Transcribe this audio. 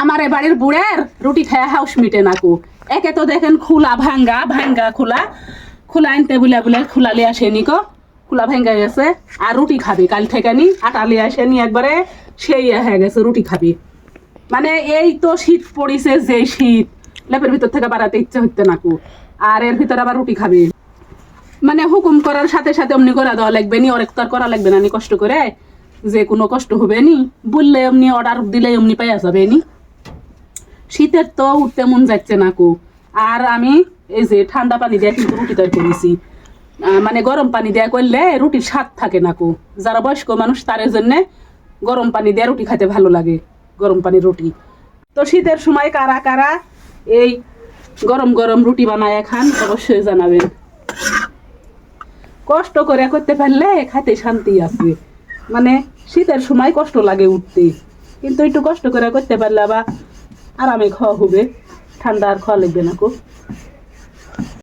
আমার এ বাড়ির বুড়ের রুটি খায় হাউস মিটে নাকু। একে তো দেখেন খোলা ভাঙ্গা ভাঙ্গা খোলা খোলা আনতে বুলা বুলা খোলা লিয়ে আসেনি কো, খোলা ভাঙ্গা গেছে। আর রুটি খাবি কাল থেকে নি আটা লিয়ে আসেনি একবারে সেই হয়ে গেছে রুটি খাবি। মানে এই তো শীত পড়িছে, যে শীত লেপের ভিতর থেকে বাড়াতে ইচ্ছে হইতে নাকু, আর এর ভিতরে আবার রুটি খাবি। মানে হুকুম করার সাথে সাথে অমনি করা দেওয়া লাগবে নি, অনেক তো আর করা লাগবে না নি কষ্ট করে, যে কোনো কষ্ট হবে নি, বললে এমনি অর্ডার দিলে এমনি পাইয়া যাবে নি। শীতের তো উঠতে মন যাচ্ছে না কো। আর আমি এই যে ঠান্ডা পানি দিয়ে কিন্তু রুটি তৈরি করেছি, মানে গরম পানি দেওয়া করলে রুটির স্বাদ থাকে না কো। যারা বয়স্ক মানুষ তাদের জন্যে গরম পানি দিয়ে রুটি খেতে ভালো লাগে, গরম পানির রুটি। তো শীতের সময় কারা কারা এই গরম গরম রুটি বানায় খান অবশ্যই জানাবেন। কষ্ট করে করতে পারলে খাতে শান্তি আছে। মানে শীতের সময় কষ্ট লাগে উঠতে, কিন্তু একটু কষ্ট করে করতে পারলে আবার আরামে খাওয়া হবে, ঠান্ডা আর খাওয়া লাগবে না কো।